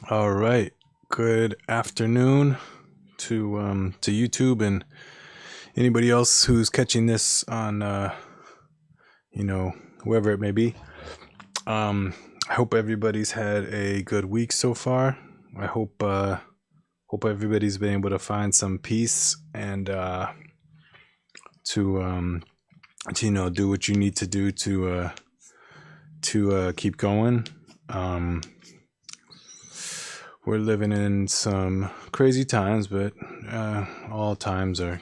All right. Good afternoon to YouTube and anybody else who's catching this on you know wherever it may be. I hope everybody's had a good week so far. I hope everybody's been able to find some peace and to do what you need to do to keep going. We're living in some crazy times, but all times are,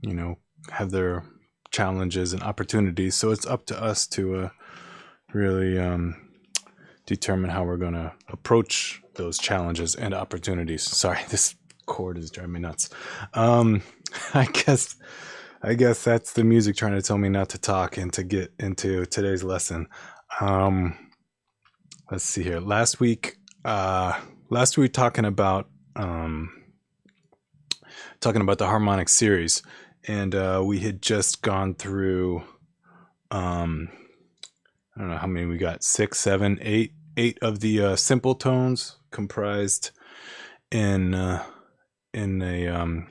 you know, have their challenges and opportunities. So it's up to us to really determine how we're going to approach those challenges and opportunities. Sorry, this cord is driving me nuts. Um, I guess I guess that's the music trying to tell me not to talk and to get into today's lesson. Um, let's see here. Last week talking about the harmonic series, and we had just gone through um, I don't know how many we got, six, seven, eight of the simple tones comprised in in a um,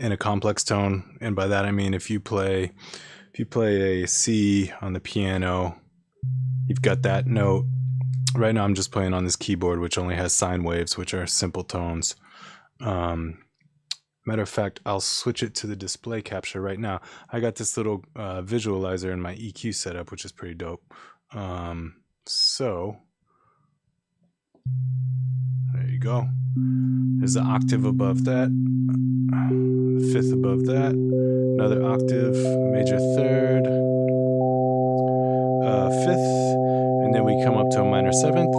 in a complex tone, and by that I mean if you play a C on the piano, you've got that note. Right now, I'm just playing on this keyboard, which only has sine waves, which are simple tones. Um, Matter of fact, I'll switch it to the display capture right now. I got this little visualizer in my EQ setup, which is pretty dope. So there you go. There's an octave above that, fifth above that, another octave, major third, fifth, and then we come up to a minor seventh,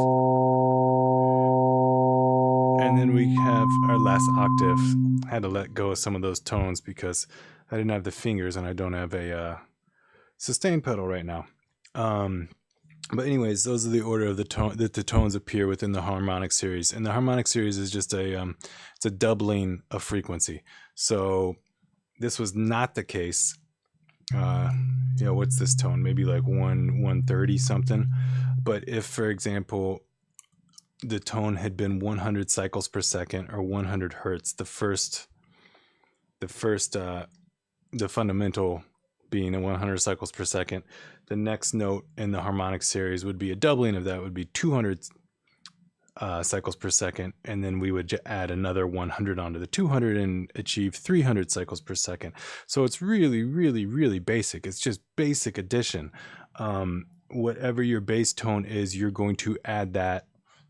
and then we have our last octave. I had to let go of some of those tones because I didn't have the fingers and I don't have a sustain pedal right now. But anyways, those are the order of the tone that the tones appear within the harmonic series, and the harmonic series is just it's a doubling of frequency. So this was not the case. What's this tone? Maybe like 130 something. But if, for example, the tone had been 100 cycles per second or 100 hertz, the fundamental being at 100 cycles per second, the next note in the harmonic series would be a doubling of that, would be 200 cycles per second, and then we would add another 100 onto the 200 and achieve 300 cycles per second. So it's really, really, really basic. It's just basic addition. Whatever your bass tone is, you're going to add that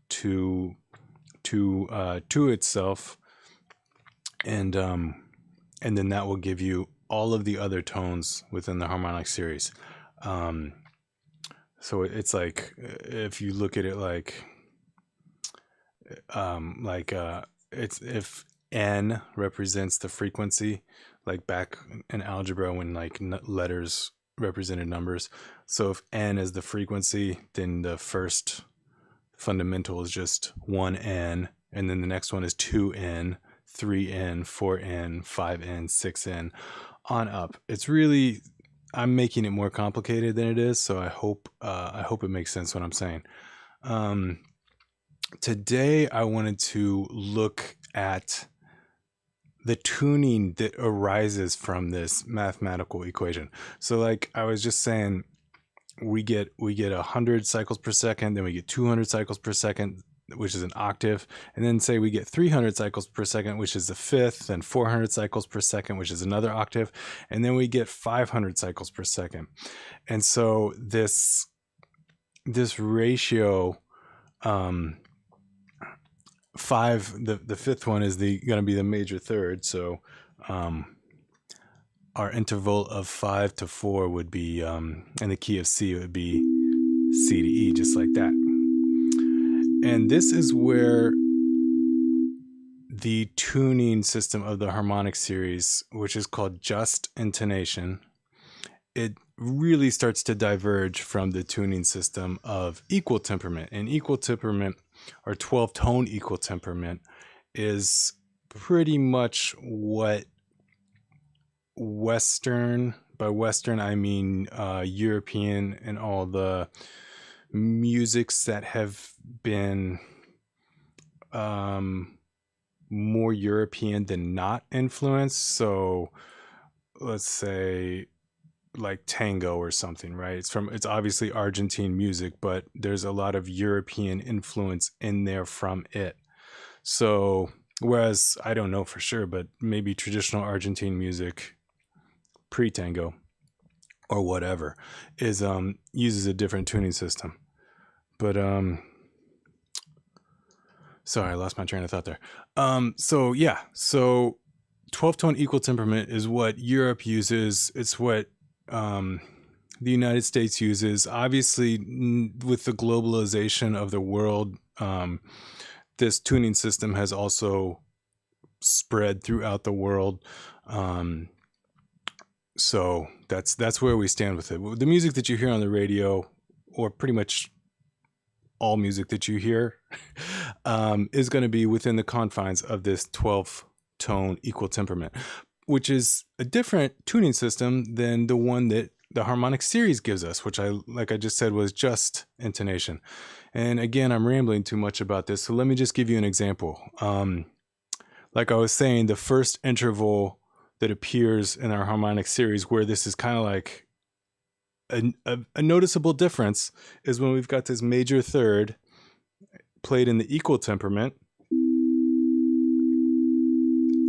to itself, and then that will give you all of the other tones within the harmonic series. So it's like, if you look at it it's if n represents the frequency, like back in algebra when like letters represented numbers. So if n is the frequency, then the first fundamental is just 1n, and then the next one is 2n, 3n, 4n, 5n, 6n, on up. It's really, I'm making it more complicated than it is, so I hope it makes sense what I'm saying. Today I wanted to look at the tuning that arises from this mathematical equation. So like I was just saying, we get 100 cycles per second, then we get 200 cycles per second, which is an octave, and then say we get 300 cycles per second, which is the fifth, and 400 cycles per second, which is another octave, and then we get 500 cycles per second. And so this ratio, the fifth one is going to be the major third. So our interval of 5 to 4 would be, in the key of C, it would be C to E, just like that. And this is where the tuning system of the harmonic series, which is called just intonation, it really starts to diverge from the tuning system of equal temperament. And equal temperament, or 12-tone equal temperament, is pretty much what Western, by Western I mean European, and all the musics that have been more European than not influence. So let's say like tango or something, right? It's obviously Argentine music, but there's a lot of European influence in there from it. So whereas I don't know for sure, but maybe traditional Argentine music pre-tango or whatever is uses a different tuning system. But sorry, I lost my train of thought there. So yeah, so 12 tone equal temperament is what Europe uses. It's what the United States uses. Obviously, with the globalization of the world, this tuning system has also spread throughout the world. So that's where we stand with it. The music that you hear on the radio, or pretty much all music that you hear, is going to be within the confines of this 12 tone equal temperament, which is a different tuning system than the one that the Harmonic Series gives us, which like I just said, was just intonation. And again, I'm rambling too much about this, so let me just give you an example. Like I was saying, the first interval that appears in our Harmonic Series, where this is kind of like a noticeable difference, is when we've got this major third played in the equal temperament.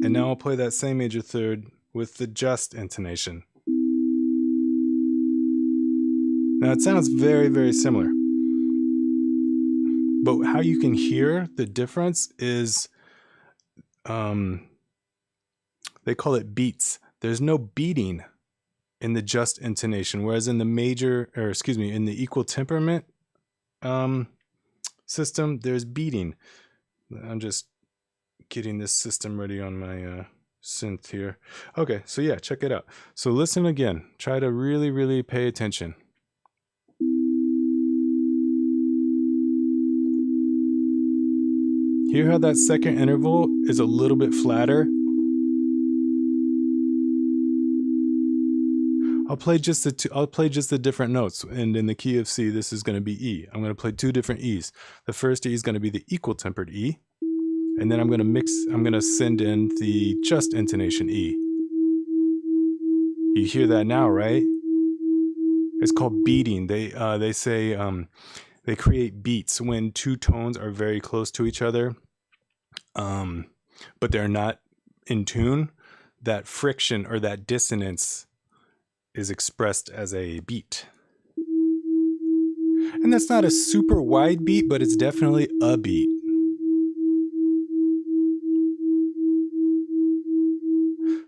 And now I'll play that same major third with the just intonation. Now it sounds very, very similar. But how you can hear the difference is, they call it beats. There's no beating in the just intonation, whereas in the in the equal temperament system, there's beating. I'm just getting this system ready on my synth here. Okay, so yeah, check it out. So listen again. Try to really, really pay attention. Hear how that second interval is a little bit flatter? I'll play just the different notes, and in the key of C, this is going to be E. I'm going to play two different E's. The first E is going to be the equal tempered E, and then I'm going to send in the just intonation E. You hear that now, right? It's called beating. They say they create beats when two tones are very close to each other, but they're not in tune. That friction or that dissonance is expressed as a beat. And that's not a super wide beat, but it's definitely a beat.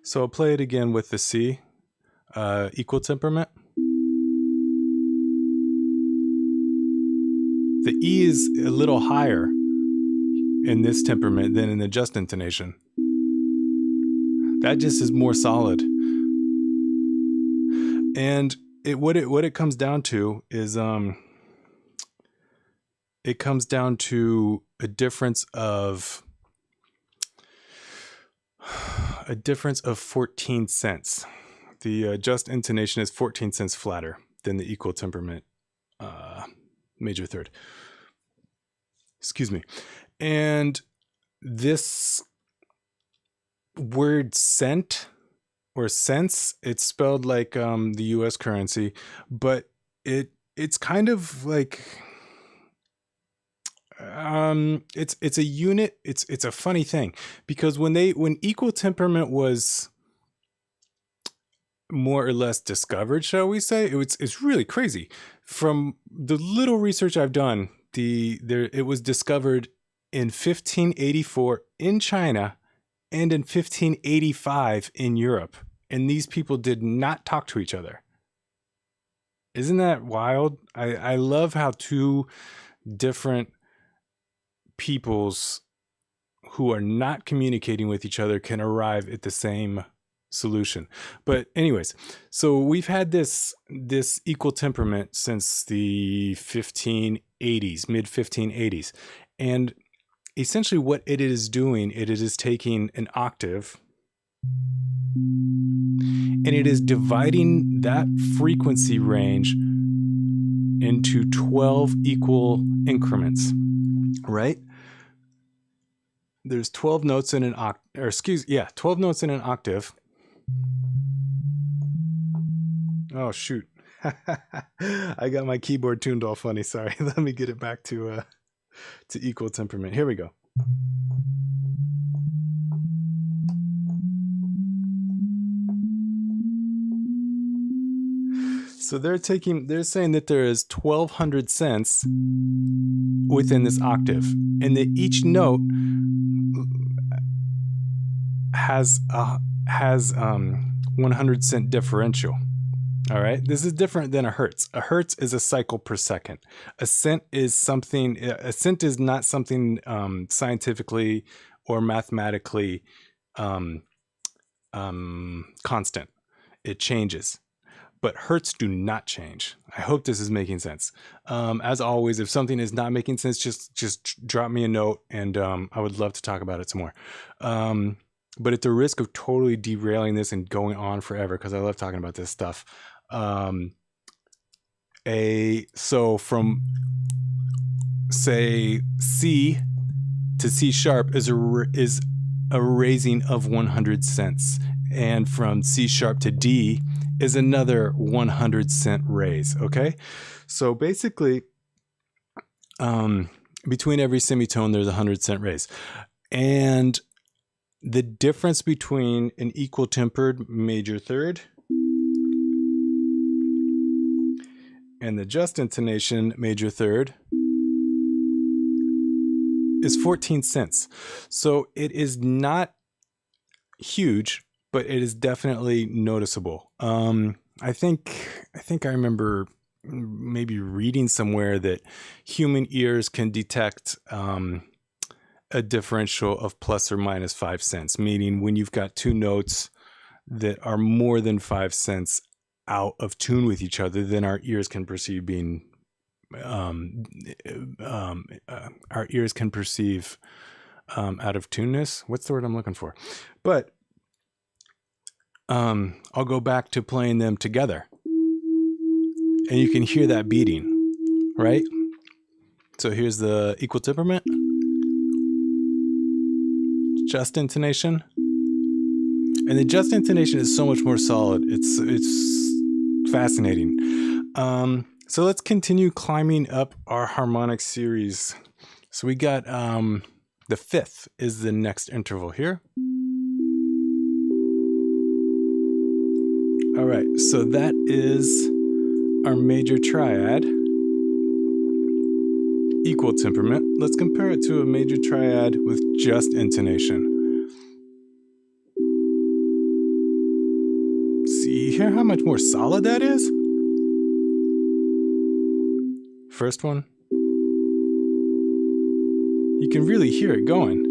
So I'll play it again with the C, equal temperament. The E is a little higher in this temperament than in the just intonation. That just is more solid. And what it comes down to is it comes down to a difference of 14 cents. The just intonation is 14 cents flatter than the equal temperament major third. Excuse me. And this word cent or cents, it's spelled like the US currency, but it's kind of like it's a unit. It's a funny thing, because when equal temperament was more or less discovered, shall we say, it's really crazy. From the little research I've done, it was discovered in 1584 in China and in 1585 in Europe, and these people did not talk to each other. Isn't that wild? I love how two different peoples who are not communicating with each other can arrive at the same solution. But anyways, so we've had this equal temperament since the 1580s, mid 1580s. And essentially what it is doing, it is taking an octave and it is dividing that frequency range into 12 equal increments, right? there's 12 notes in an octave, or 12 notes in an octave. Oh shoot. I got my keyboard tuned all funny. Sorry. Let me get it back to equal temperament. Here we go. So they're saying that there is 1,200 cents within this octave, and that each note has 100 cent differential. All right, this is different than a hertz. A hertz is a cycle per second. A cent is not something scientifically or mathematically constant. It changes. But hertz do not change. I hope this is making sense. As always, if something is not making sense, just drop me a note, and I would love to talk about it some more. But at the risk of totally derailing this and going on forever, because I love talking about this stuff. So from say C to C sharp is a raising of 100 cents, and from C sharp to D is another 100 cent raise. Okay, so basically, between every semitone there's a 100 cent raise, and the difference between an equal tempered major third and the just intonation major third is 14 cents. So it is not huge, but it is definitely noticeable. I think I remember maybe reading somewhere that human ears can detect a differential of plus or minus 5 cents, meaning when you've got two notes that are more than 5 cents out of tune with each other, then our ears can perceive being out of tuneness. What's the word I'm looking for? But I'll go back to playing them together, and you can hear that beating, right? So here's the equal temperament, just intonation, and the just intonation is so much more solid. It's fascinating. So let's continue climbing up our harmonic series. So we got the fifth is the next interval here. All right, so that is our major triad, equal temperament. Let's compare it to a major triad with just intonation. See here how much more solid that is? First one. You can really hear it going.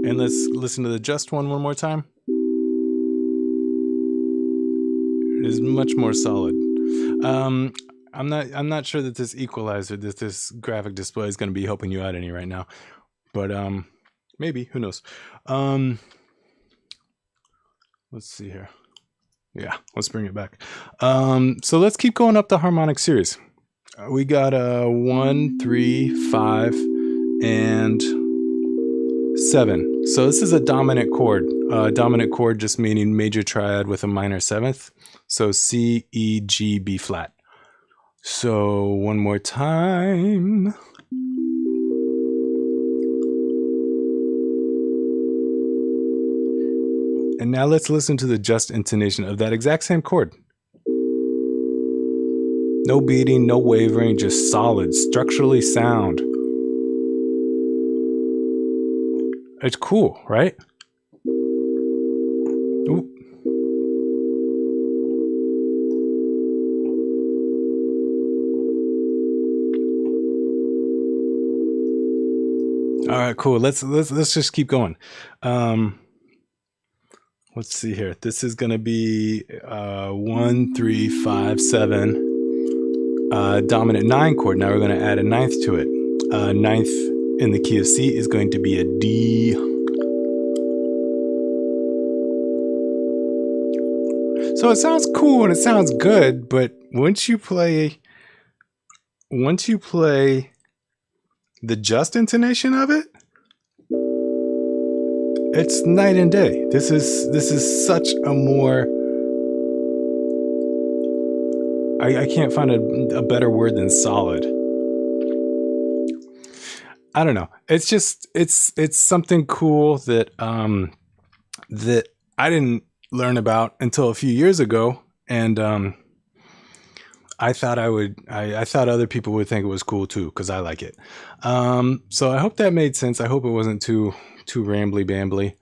And let's listen to the just one more time. It is much more solid. I'm not sure that this equalizer, this graphic display is going to be helping you out any right now, but maybe, who knows. Let's see here. Yeah, let's bring it back. So let's keep going up the harmonic series. We got 1, 3, 5, and 7. So this is a dominant chord. Dominant chord just meaning major triad with a minor seventh. So C, E, G, B flat. So one more time. And now let's listen to the just intonation of that exact same chord. No beating, no wavering, just solid, structurally sound. It's cool, right? Ooh. All right, cool. Let's just keep going. Let's see here. This is going to be 1, 3, 5, 7. Dominant 9 chord. Now we're going to add a ninth to it. Ninth in the key of C is going to be a D. So it sounds cool and it sounds good, but once you play The just intonation of it, it's night and day. This is such a more, I can't find a better word than solid. I don't know. It's just it's something cool that that I didn't learn about until a few years ago, and I thought I thought other people would think it was cool too because I like it. So I hope that made sense. I hope it wasn't too rambly bambly.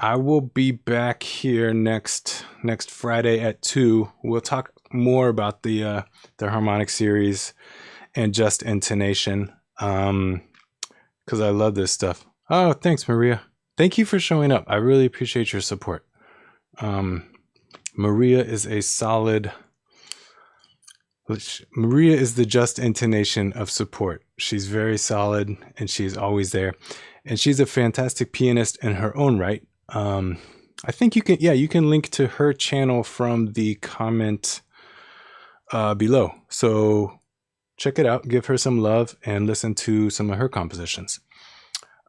I will be back here next Friday at 2. We'll talk more about the Harmonic Series and Just Intonation, because I love this stuff. Oh, thanks, Maria. Thank you for showing up. I really appreciate your support. Maria is a solid. Maria is the just intonation of support. She's very solid and she's always there. And she's a fantastic pianist in her own right. I think you can link to her channel from the comment below. So check it out, give her some love, and listen to some of her compositions.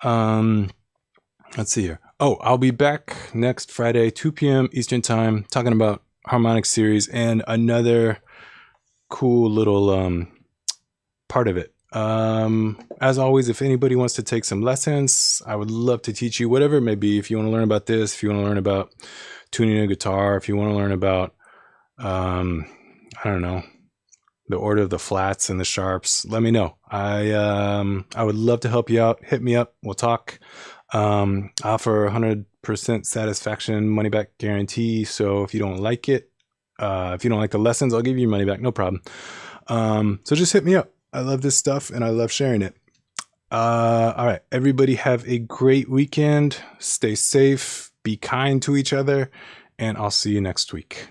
Let's see here. Oh, I'll be back next Friday, 2 p.m. Eastern Time, talking about Harmonic Series and another cool little part of it. As always, if anybody wants to take some lessons, I would love to teach you whatever it may be. If you want to learn about this, if you want to learn about tuning a guitar, if you want to learn about I don't know, the order of the flats and the sharps, let me know. I would love to help you out. Hit me up, we'll talk. Offer 100% satisfaction money back guarantee. So if you don't like it, if you don't like the lessons, I'll give you your money back, no problem. So just hit me up. I love this stuff and I love sharing it. All right, everybody have a great weekend. Stay safe, be kind to each other, and I'll see you next week.